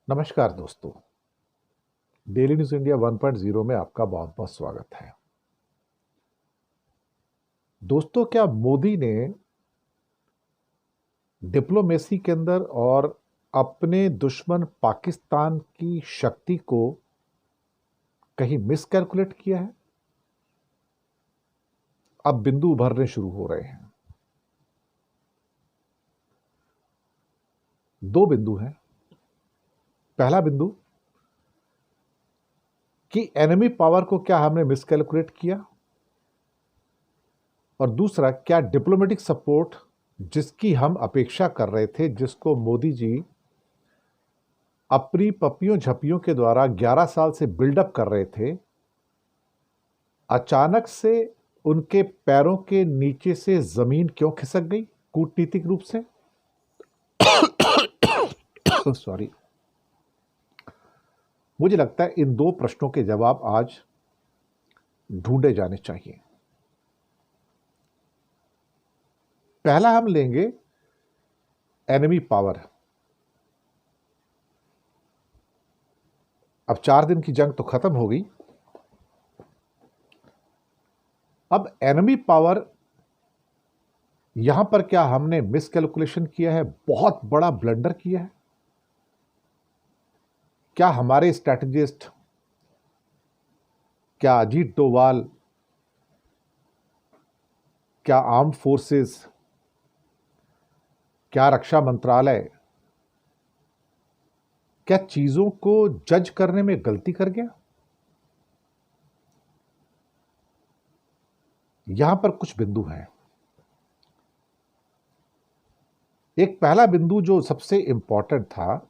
नमस्कार दोस्तों। Daily news India 1.0 में आपका बहुत बहुत स्वागत है। दोस्तों, क्या मोदी ने डिप्लोमेसी के अंदर और अपने दुश्मन पाकिस्तान की शक्ति को कहीं मिस कैलकुलेट किया है? अब बिंदु उभरने शुरू हो रहे हैं। दो बिंदु हैं। पहला बिंदु कि एनिमी पावर को क्या हमने मिस कैलकुलेट किया, और दूसरा, क्या डिप्लोमेटिक सपोर्ट जिसकी हम अपेक्षा कर रहे थे, जिसको मोदी जी अपनी पपियों झपियों के द्वारा 11 साल से बिल्डअप कर रहे थे, अचानक से उनके पैरों के नीचे से जमीन क्यों खिसक गई कूटनीतिक रूप से? सॉरी। मुझे लगता है इन दो प्रश्नों के जवाब आज ढूंढे जाने चाहिए। पहला हम लेंगे एनिमी पावर। अब 4 दिन की जंग तो खत्म हो गई। अब एनिमी पावर, यहां पर क्या हमने मिस कैलकुलेशन किया है, बहुत बड़ा ब्लंडर किया है? क्या हमारे स्ट्रैटेजिस्ट, क्या अजीत डोवाल, क्या आर्म फोर्सेस, क्या रक्षा मंत्रालय, क्या चीजों को जज करने में गलती कर गया? यहां पर कुछ बिंदु हैं। एक पहला बिंदु जो सबसे इंपॉर्टेंट था,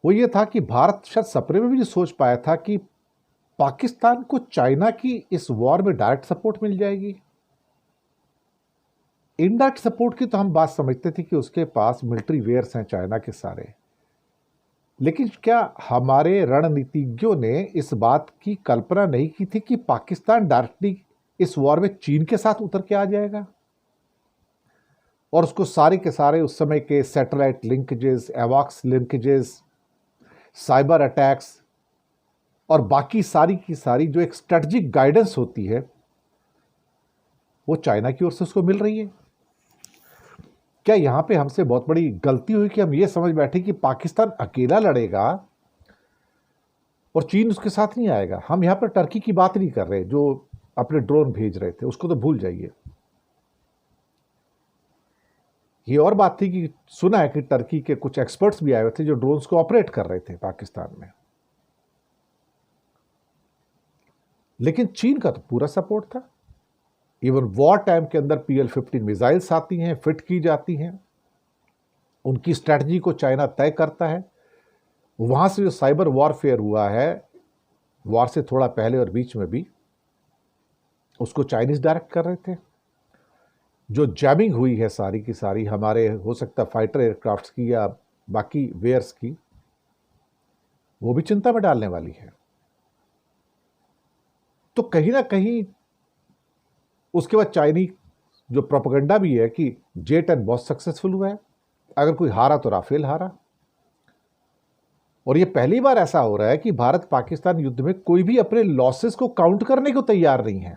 वो ये था कि भारत शायद सपने में भी नहीं सोच पाया था कि पाकिस्तान को चाइना की इस वॉर में डायरेक्ट सपोर्ट मिल जाएगी। इनडायरेक्ट सपोर्ट की तो हम बात समझते थे कि उसके पास मिलिट्री वेयर्स हैं चाइना के सारे, लेकिन क्या हमारे रणनीतिज्ञों ने इस बात की कल्पना नहीं की थी कि पाकिस्तान डायरेक्टली इस वॉर में चीन के साथ उतर के आ जाएगा और उसको सारे के सारे उस समय के सैटेलाइट लिंकेजेस, एवॉक्स लिंकेजेस, साइबर अटैक्स और बाकी सारी की सारी जो एक स्ट्रेटजिक गाइडेंस होती है, वो चाइना की ओर से उसको मिल रही है। क्या यहां पे हमसे बहुत बड़ी गलती हुई कि हम ये समझ बैठे कि पाकिस्तान अकेला लड़ेगा और चीन उसके साथ नहीं आएगा? हम यहां पर टर्की की बात नहीं कर रहे, जो अपने ड्रोन भेज रहे थे, उसको तो भूल जाइए। ये और बात थी कि सुना है कि टर्की के कुछ एक्सपर्ट्स भी आए हुए थे जो ड्रोन्स को ऑपरेट कर रहे थे पाकिस्तान में, लेकिन चीन का तो पूरा सपोर्ट था। इवन वॉर टाइम के अंदर PL-15 मिसाइल्स आती हैं, फिट की जाती हैं, उनकी स्ट्रैटेजी को चाइना तय करता है। वहां से जो साइबर वॉरफेयर हुआ है, वॉर से थोड़ा पहले और बीच में भी, उसको चाइनीज डायरेक्ट कर रहे थे। जो जैमिंग हुई है सारी की सारी हमारे, हो सकता फाइटर एयरक्राफ्ट्स की या बाकी वेयर्स की, वो भी चिंता में डालने वाली है। तो कहीं ना कहीं उसके बाद चाइनीज जो प्रोपेगेंडा भी है कि J-10 बहुत सक्सेसफुल हुआ है, अगर कोई हारा तो राफेल हारा। और ये पहली बार ऐसा हो रहा है कि भारत पाकिस्तान युद्ध में कोई भी अपने लॉसेस को काउंट करने को तैयार नहीं है।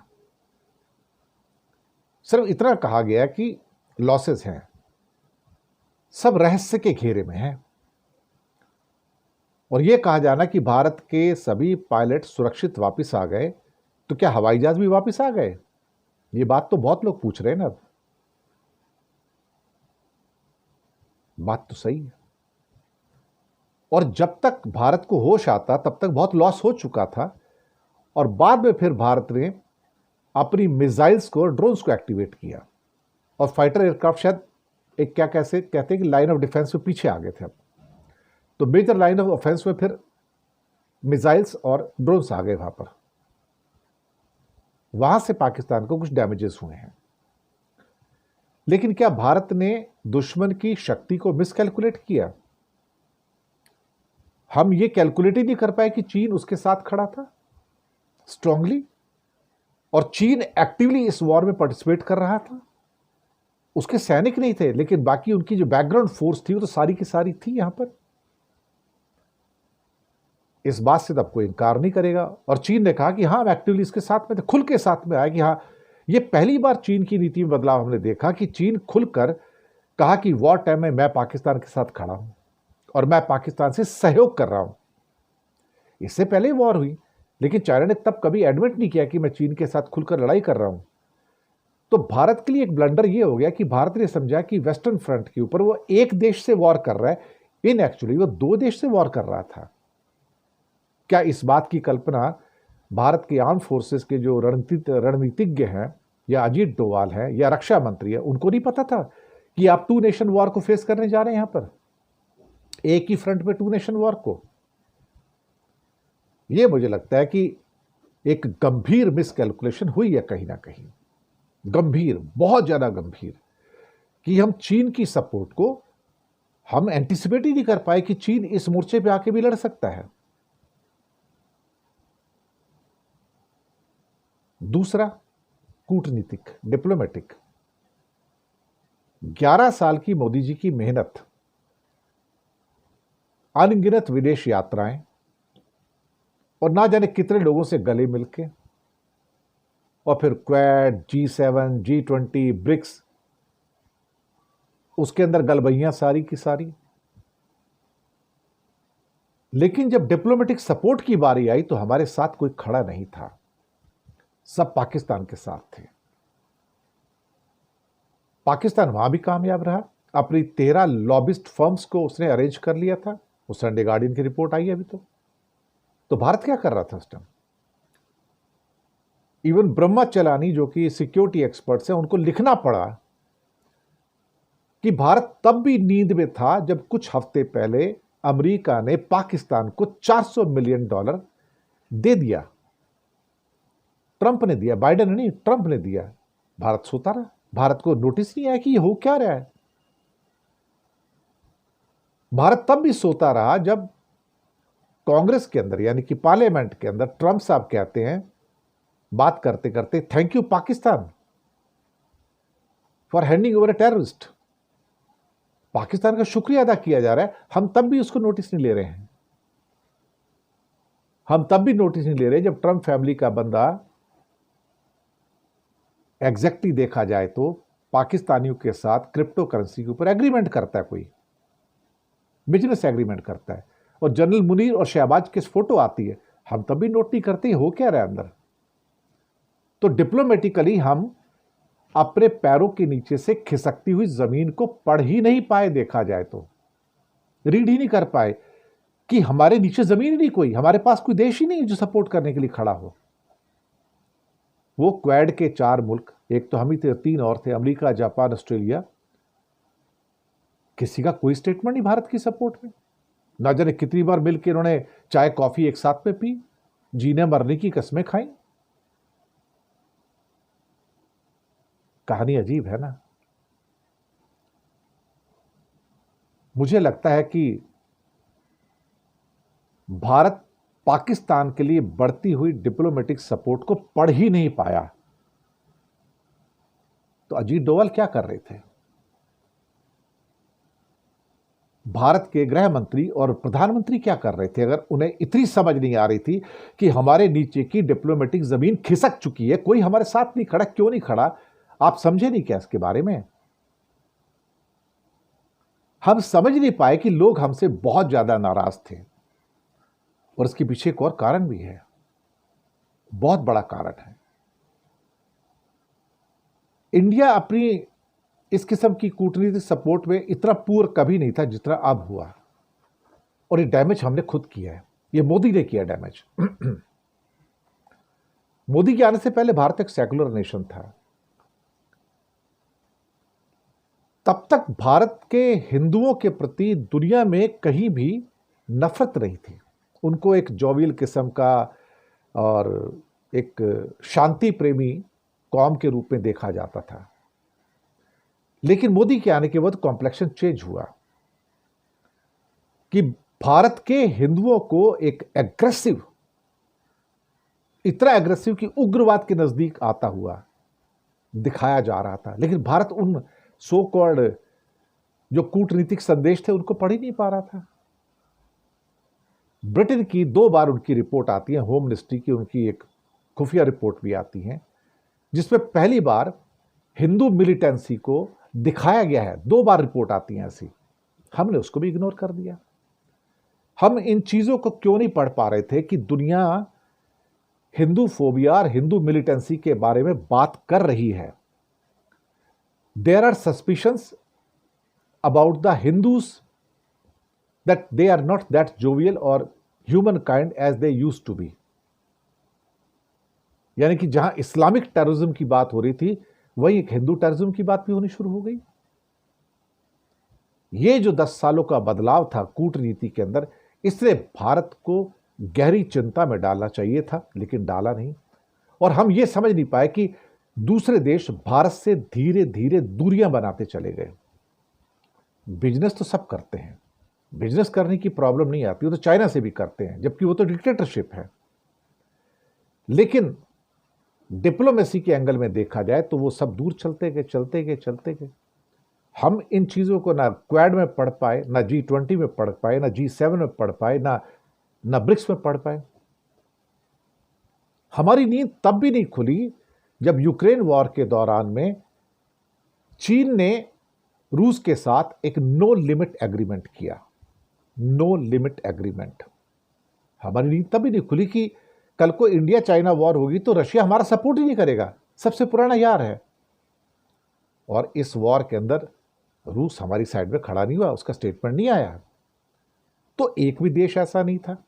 सिर्फ इतना कहा गया कि लॉसेस हैं, सब रहस्य के घेरे में है। और यह कहा जाना कि भारत के सभी पायलट सुरक्षित वापस आ गए, तो क्या हवाई जहाज भी वापस आ गए? ये बात तो बहुत लोग पूछ रहे हैं ना। अब बात तो सही है। और जब तक भारत को होश आता तब तक बहुत लॉस हो चुका था, और बाद में फिर भारत ने अपनी मिसाइल्स को, ड्रोन्स को एक्टिवेट किया, और फाइटर एयरक्राफ्ट शायद एक क्या कैसे कहते हैं कि लाइन ऑफ डिफेंस में पीछे आ गए थे। अब तो मेजर लाइन ऑफ ऑफेंस में फिर मिसाइल्स और ड्रोन्स आ गए वहां पर। वहां से पाकिस्तान को कुछ डैमेजेस हुए हैं, लेकिन क्या भारत ने दुश्मन की शक्ति को मिसकैलकुलेट किया? हम ये कैलकुलेट ही नहीं कर पाए कि चीन उसके साथ खड़ा था स्ट्रांगली, और चीन एक्टिवली इस वॉर में पार्टिसिपेट कर रहा था। उसके सैनिक नहीं थे, लेकिन बाकी उनकी जो बैकग्राउंड फोर्स थी वो तो सारी की सारी थी यहां पर। इस बात से तब कोई इनकार नहीं करेगा। और चीन ने कहा कि हाँ, हम एक्टिवली इसके साथ में थे, खुल के साथ में आए कि हाँ, ये पहली बार चीन की नीति में बदलाव हमने देखा कि चीन खुलकर कहा कि वॉर टाइम में मैं पाकिस्तान के साथ खड़ा हूं और मैं पाकिस्तान से सहयोग कर रहा हूं। इससे पहले वॉर हुई, लेकिन चाइना ने तब कभी एडमिट नहीं किया कि मैं चीन के साथ खुलकर लड़ाई कर रहा हूं। तो भारत के लिए एक ब्लंडर यह हो गया कि भारत ने समझा कि वेस्टर्न फ्रंट के ऊपर वो एक देश से वॉर कर रहा है, इन एक्चुअली वो दो देश से वॉर कर रहा था। क्या इस बात की कल्पना भारत के आर्म फोर्सेस के जो रणनीतिज्ञ हैं, या अजीत डोवाल हैं, या रक्षा मंत्री है, उनको नहीं पता था कि आप टू नेशन वॉर को फेस करने जा रहे हैं? यहां पर एक ही फ्रंट पे टू नेशन वॉर को। यह मुझे लगता है कि एक गंभीर मिसकैलकुलेशन हुई है कहीं ना कहीं, गंभीर, बहुत ज्यादा गंभीर, कि हम चीन की सपोर्ट को हम एंटिसिपेट ही नहीं कर पाए कि चीन इस मोर्चे पे आके भी लड़ सकता है। दूसरा, कूटनीतिक, डिप्लोमेटिक। 11 साल की मोदी जी की मेहनत, अनगिनत विदेश यात्राएं और ना जाने कितने लोगों से गले मिलके, और फिर क्वाड, G7, G20, ब्रिक्स, उसके अंदर गलबैयां सारी की सारी। लेकिन जब डिप्लोमेटिक सपोर्ट की बारी आई तो हमारे साथ कोई खड़ा नहीं था, सब पाकिस्तान के साथ थे। पाकिस्तान वहां भी कामयाब रहा, अपनी 13 लॉबिस्ट फर्म्स को उसने अरेंज कर लिया था। वो संडे गार्डियन की रिपोर्ट आई है अभी। तो भारत क्या कर रहा था उस टाइम? इवन ब्रह्मा चलानी जो कि सिक्योरिटी एक्सपर्ट्स हैं, उनको लिखना पड़ा कि भारत तब भी नींद में था जब कुछ हफ्ते पहले अमेरिका ने पाकिस्तान को $400 मिलियन दे दिया। ट्रंप ने दिया, बाइडेन ने नहीं, ट्रंप ने दिया। भारत सोता रहा, भारत को नोटिस नहीं आया कि ये हो क्या रहा है। भारत तब भी सोता रहा जब कांग्रेस के अंदर, यानी कि पार्लियामेंट के अंदर, ट्रंप साहब कहते हैं बात करते करते, thank you Pakistan for handing over a terrorist. Pakistan का शुक्रिया अदा किया जा रहा है, हम तब भी उसको नोटिस नहीं ले रहे हैं। हम तब भी नोटिस नहीं ले रहे जब ट्रंप फैमिली का बंदा, एग्जैक्टली देखा जाए तो, पाकिस्तानियों के साथ क्रिप्टो करेंसी के ऊपर एग्रीमेंट करता है, कोई बिजनेस एग्रीमेंट करता है, और जनरल मुनीर और शहबाज की फोटो आती है, हम तब भी नोट नहीं करते हो क्या रहा है अंदर। तो डिप्लोमेटिकली हम अपने पैरों के नीचे से खिसकती हुई जमीन को पढ़ ही नहीं पाए, देखा जाए तो रीड ही नहीं कर पाए कि हमारे नीचे जमीन ही नहीं, कोई हमारे पास कोई देश ही नहीं जो सपोर्ट करने के लिए खड़ा हो। वो क्वाड के 4 मुल्क, एक तो हम ही थे, 3 और थे, अमेरिका, जापान, ऑस्ट्रेलिया, किसी का कोई स्टेटमेंट नहीं भारत की सपोर्ट में। ना जाने कितनी बार मिलकर उन्होंने चाय कॉफी एक साथ में पी, जीने मरने की कस्में खाई। कहानी अजीब है ना। मुझे लगता है कि भारत पाकिस्तान के लिए बढ़ती हुई डिप्लोमेटिक सपोर्ट को पढ़ ही नहीं पाया। तो अजीत डोवाल क्या कर रहे थे? भारत के गृह मंत्री और प्रधानमंत्री क्या कर रहे थे? अगर उन्हें इतनी समझ नहीं आ रही थी कि हमारे नीचे की डिप्लोमेटिक जमीन खिसक चुकी है, कोई हमारे साथ नहीं खड़ा, क्यों नहीं खड़ा? आप समझे नहीं क्या इसके बारे में? हम समझ नहीं पाए कि लोग हमसे बहुत ज्यादा नाराज थे, और इसके पीछे एक और कारण भी है, बहुत बड़ा कारण है। इंडिया अपनी इस किस्म की कूटनीतिक सपोर्ट में इतना पूर कभी नहीं था जितना अब हुआ, और ये डैमेज हमने खुद किया है, ये मोदी ने किया डैमेज। मोदी के आने से पहले भारत एक सेकुलर नेशन था। तब तक भारत के हिंदुओं के प्रति दुनिया में कहीं भी नफरत नहीं थी। उनको एक जोवियल किस्म का और एक शांति प्रेमी कौम के रूप में देखा जाता था। लेकिन मोदी के आने के बाद कॉम्प्लेक्शन चेंज हुआ कि भारत के हिंदुओं को एक एग्रेसिव, इतना एग्रेसिव कि उग्रवाद के नजदीक आता हुआ दिखाया जा रहा था। लेकिन भारत उन सो कॉल्ड जो कूटनीतिक संदेश थे उनको पढ़ ही नहीं पा रहा था। ब्रिटेन की 2 बार उनकी रिपोर्ट आती है, होम मिनिस्ट्री की उनकी एक खुफिया रिपोर्ट भी आती है, जिसमें पहली बार हिंदू मिलिटेंसी को दिखाया गया है। 2 बार रिपोर्ट आती हैं ऐसी, हमने उसको भी इग्नोर कर दिया। हम इन चीजों को क्यों नहीं पढ़ पा रहे थे कि दुनिया हिंदू फोबिया और हिंदू मिलिटेंसी के बारे में बात कर रही है। There are suspicions about the Hindus that they are not that jovial or humankind as they used to be। यानी कि जहां इस्लामिक टेररिज्म की बात हो रही थी, वहीं एक हिंदू टेररिज्म की बात भी होनी शुरू हो गई। ये जो 10 सालों का बदलाव था कूटनीति के अंदर, इसने भारत को गहरी चिंता में डालना चाहिए था, लेकिन डाला नहीं। और हम ये समझ नहीं पाए कि दूसरे देश भारत से धीरे धीरे दूरियां बनाते चले गए। बिजनेस तो सब करते हैं, बिजनेस करने की प्रॉब्लम नहीं आती, वो तो चाइना से भी करते हैं, जबकि वो तो डिक्टेटरशिप है। लेकिन डिप्लोमेसी के एंगल में देखा जाए तो वो सब दूर चलते गए, चलते गए, चलते गए। हम इन चीजों को ना क्वाड में पढ़ पाए, ना G20 में पढ़ पाए, ना G7 में पढ़ पाए, ना ब्रिक्स में पढ़ पाए। हमारी नींद तब भी नहीं खुली जब यूक्रेन वॉर के दौरान में चीन ने रूस के साथ एक नो लिमिट एग्रीमेंट किया। No limit agreement. हमारी नींद तभी नहीं खुली कि कल को इंडिया चाइना वॉर होगी तो रशिया हमारा सपोर्ट ही नहीं करेगा, सबसे पुराना यार है। और इस वॉर के अंदर रूस हमारी साइड में खड़ा नहीं हुआ, उसका स्टेटमेंट नहीं आया। तो एक भी देश ऐसा नहीं था।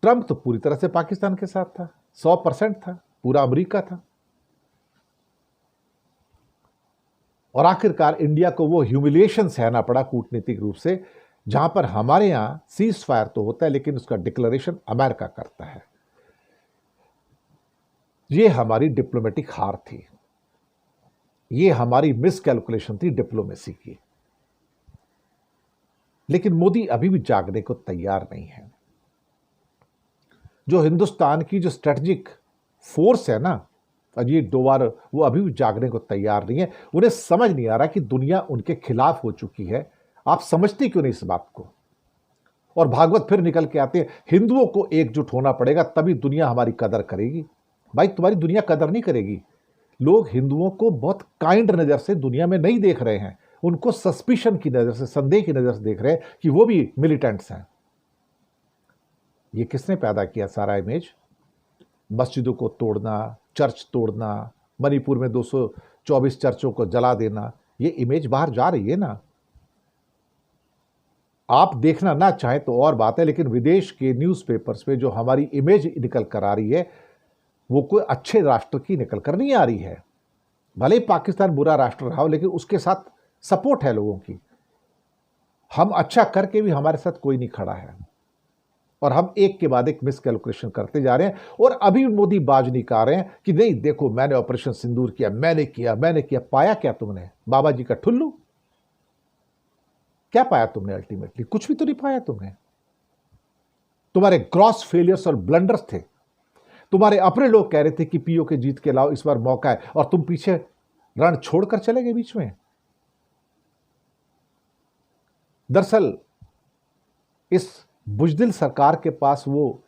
ट्रंप तो पूरी तरह से पाकिस्तान के साथ था, 100% था, पूरा अमेरिका था। और आखिरकार इंडिया को वो ह्यूमिलिएशन सहना पड़ा कूटनीतिक रूप से, जहां पर हमारे यहां सीज फायर तो होता है लेकिन उसका डिक्लेरेशन अमेरिका करता है। ये हमारी डिप्लोमेटिक हार थी, ये हमारी मिस कैलकुलेशन थी डिप्लोमेसी की। लेकिन मोदी अभी भी जागने को तैयार नहीं है। जो हिंदुस्तान की जो स्ट्रेटेजिक फोर्स है ना, अजीत डोवाल, वो अभी भी जागने को तैयार नहीं है। उन्हें समझ नहीं आ रहा कि दुनिया उनके खिलाफ हो चुकी है। आप समझते क्यों नहीं इस बात को? और भागवत फिर निकल के आते हैं, हिंदुओं को एकजुट होना पड़ेगा तभी दुनिया हमारी कदर करेगी। भाई, तुम्हारी दुनिया कदर नहीं करेगी। लोग हिंदुओं को बहुत काइंड नजर से दुनिया में नहीं देख रहे हैं, उनको सस्पिशन की नजर से, संदेह की नजर से देख रहे हैं कि वो भी मिलिटेंट्स हैं। ये किसने पैदा किया सारा इमेज? मस्जिदों को तोड़ना, चर्च तोड़ना, मणिपुर में 224 चर्चों को जला देना, ये इमेज बाहर जा रही है ना। आप देखना ना चाहें तो और बात है, लेकिन विदेश के न्यूज़पेपर्स पे जो हमारी इमेज निकल कर आ रही है, वो कोई अच्छे राष्ट्र की निकल कर नहीं आ रही है। भले ही पाकिस्तान बुरा राष्ट्र रहा हो, लेकिन उसके साथ सपोर्ट है लोगों की। हम अच्छा करके भी हमारे साथ कोई नहीं खड़ा है, और हम एक के बाद एक मिस कैलकुलेशन करते जा रहे हैं। और अभी मोदी बाज निकाल रहे हैं कि नहीं देखो, मैंने ऑपरेशन सिंदूर किया, मैंने किया। पाया क्या तुमने? बाबा जी का ठुल्लू। क्या पाया तुमने? अल्टीमेटली कुछ भी तो नहीं पाया तुमने। तुम्हारे ग्रॉस फेलियर्स और ब्लंडर्स थे। तुम्हारे अपने लोग कह रहे थे कि पीओ के जीत के लाओ, इस बार मौका है, और तुम पीछे रण छोड़कर चले गए बीच में। दरअसल इस बुजदिल सरकार के पास वो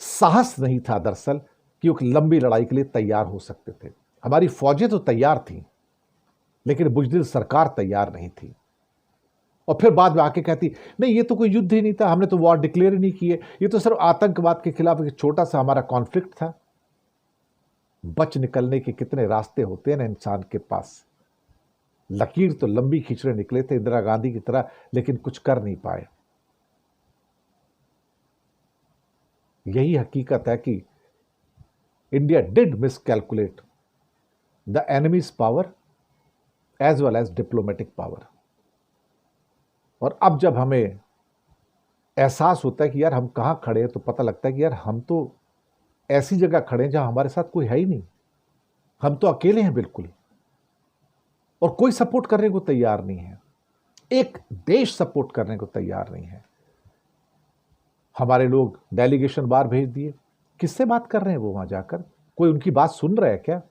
साहस नहीं था दरअसल कि वो लंबी लड़ाई के लिए तैयार हो सकते थे। हमारी फौजें तो तैयार थीं, लेकिन बुजदिल सरकार तैयार नहीं थी। और फिर बाद में आके कहती नहीं, ये तो कोई युद्ध ही नहीं था, हमने तो वॉर डिक्लेयर ही नहीं किए, ये तो सिर्फ आतंकवाद के खिलाफ एक छोटा सा हमारा कॉन्फ्लिक्ट था। बच निकलने के कितने रास्ते होते हैं ना इंसान के पास। लकीर तो लंबी खींचने निकले थे इंदिरा गांधी की तरह, लेकिन कुछ कर नहीं पाए। यही हकीकत है कि India did miscalculate the enemies power as well as diplomatic power. और अब जब हमें एहसास होता है कि यार हम कहां खड़े हैं, तो पता लगता है कि यार हम तो ऐसी जगह खड़े हैं जहां हमारे साथ कोई है ही नहीं। हम तो अकेले हैं बिल्कुल, और कोई सपोर्ट करने को तैयार नहीं है। एक देश सपोर्ट करने को तैयार नहीं है। हमारे लोग डेलीगेशन बाहर भेज दिए। किससे बात कर रहे हैं वो वहां जाकर? कोई उनकी बात सुन रहा है क्या?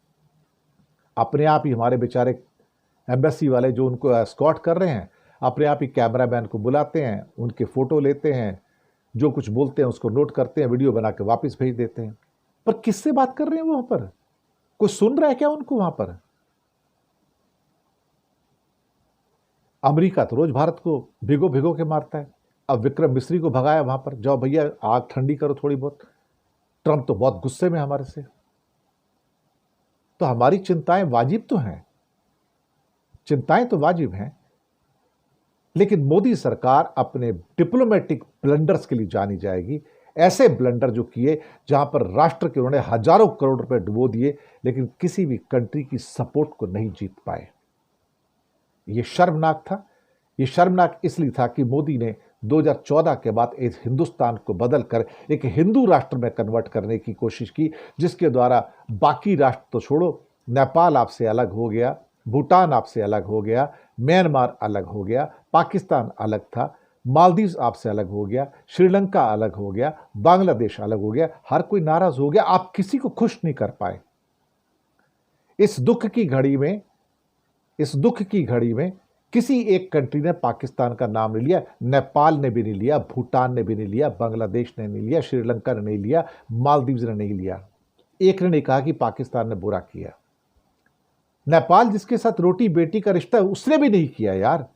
अपने आप ही हमारे बेचारे एम्बेसी वाले जो उनको एस्कॉर्ट कर रहे हैं, अपने आप ही कैमरामैन को बुलाते हैं, उनके फ़ोटो लेते हैं, जो कुछ बोलते हैं उसको नोट करते हैं, वीडियो बना के वापस भेज देते हैं। पर किससे बात कर रहे हैं वहाँ पर? कोई सुन रहा है क्या उनको वहाँ पर? अमेरिका तो रोज भारत को भिगो भिगो के मारता है। अब विक्रम मिस्री को भगाया वहां पर, जाओ भैया आग ठंडी करो थोड़ी बहुत। ट्रंप तो बहुत गुस्से में हमारे से। तो हमारी चिंताएं वाजिब तो हैं, चिंताएं तो वाजिब हैं, लेकिन मोदी सरकार अपने डिप्लोमेटिक ब्लंडर्स के लिए जानी जाएगी। ऐसे ब्लंडर जो किए जहां पर राष्ट्र के उन्होंने हजारों करोड़ रुपए डुबो दिए, लेकिन किसी भी कंट्री की सपोर्ट को नहीं जीत पाए। ये शर्मनाक था। ये शर्मनाक इसलिए था कि मोदी ने 2014 के बाद इस हिंदुस्तान को बदलकर एक हिंदू राष्ट्र में कन्वर्ट करने की कोशिश की, जिसके द्वारा बाकी राष्ट्र तो छोड़ो, नेपाल आपसे अलग हो गया, भूटान आपसे अलग हो गया, म्यांमार अलग हो गया, पाकिस्तान अलग था, मालदीव आपसे अलग हो गया, श्रीलंका अलग हो गया, बांग्लादेश अलग हो गया, हर कोई नाराज हो गया। आप किसी को खुश नहीं कर पाए। इस दुख की घड़ी में किसी एक कंट्री ने पाकिस्तान का नाम नहीं लिया। नेपाल ने भी नहीं लिया, भूटान ने भी नहीं लिया, बांग्लादेश ने नहीं लिया, श्रीलंका ने नहीं लिया, मालदीव ने नहीं लिया। एक ने नहीं कहा कि पाकिस्तान ने बुरा किया। नेपाल जिसके साथ रोटी बेटी का रिश्ता है उसने भी नहीं किया यार।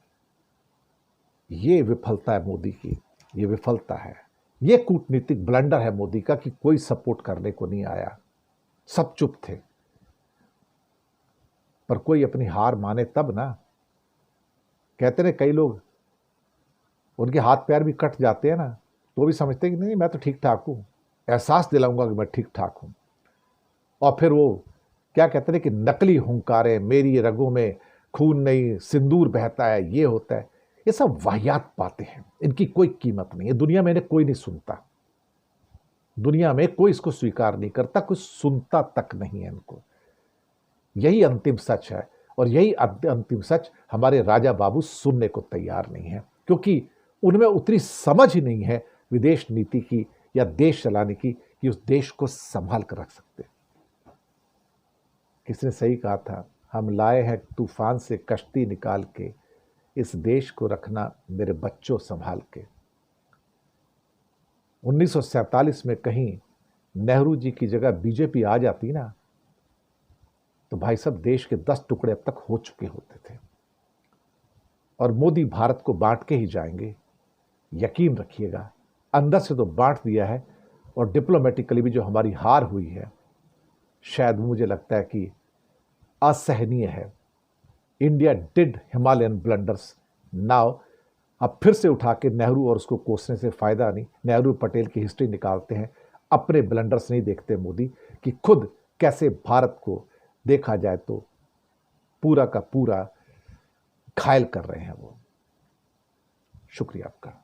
ये विफलता है मोदी की, ये विफलता है, ये कूटनीतिक ब्लंडर है मोदी का कि कोई सपोर्ट करने को नहीं आया, सब चुप थे। पर कोई अपनी हार माने तब ना। कहते हैं कई लोग उनके हाथ पैर भी कट जाते हैं ना, तो भी समझते हैं कि नहीं मैं तो ठीक ठाक हूं, एहसास दिलाऊंगा कि मैं ठीक ठाक हूं। और फिर वो क्या कहते हैं कि नकली हुंकारे, मेरी रगों में खून नहीं सिंदूर बहता है, ये होता है। ये सब वाहियात बातें हैं, इनकी कोई कीमत नहीं है। दुनिया में इन्हें कोई नहीं सुनता, दुनिया में कोई इसको स्वीकार नहीं करता, कोई सुनता तक नहीं है इनको। यही अंतिम सच है, और यही अंतिम सच हमारे राजा बाबू सुनने को तैयार नहीं है, क्योंकि उनमें उतनी समझ ही नहीं है विदेश नीति की या देश चलाने की कि उस देश को संभाल कर रख सकते। किसने सही कहा था, हम लाए हैं तूफान से कश्ती निकाल के, इस देश को रखना मेरे बच्चों संभाल के। 1947 में कहीं नेहरू जी की जगह बीजेपी आ जाती ना, तो भाई साहब देश के 10 टुकड़े अब तक हो चुके होते थे। और मोदी भारत को बांट के ही जाएंगे, यकीन रखिएगा। अंदर से तो बांट दिया है, और डिप्लोमेटिकली भी जो हमारी हार हुई है, शायद मुझे लगता है कि असहनीय है। India did Himalayan blunders now. अब फिर से उठा के नेहरू और उसको कोसने से फायदा नहीं। नेहरू पटेल की हिस्ट्री निकालते हैं, अपने ब्लंडर्स नहीं देखते मोदी कि खुद कैसे भारत को देखा जाए तो पूरा का पूरा घायल कर रहे हैं वो। शुक्रिया आपका।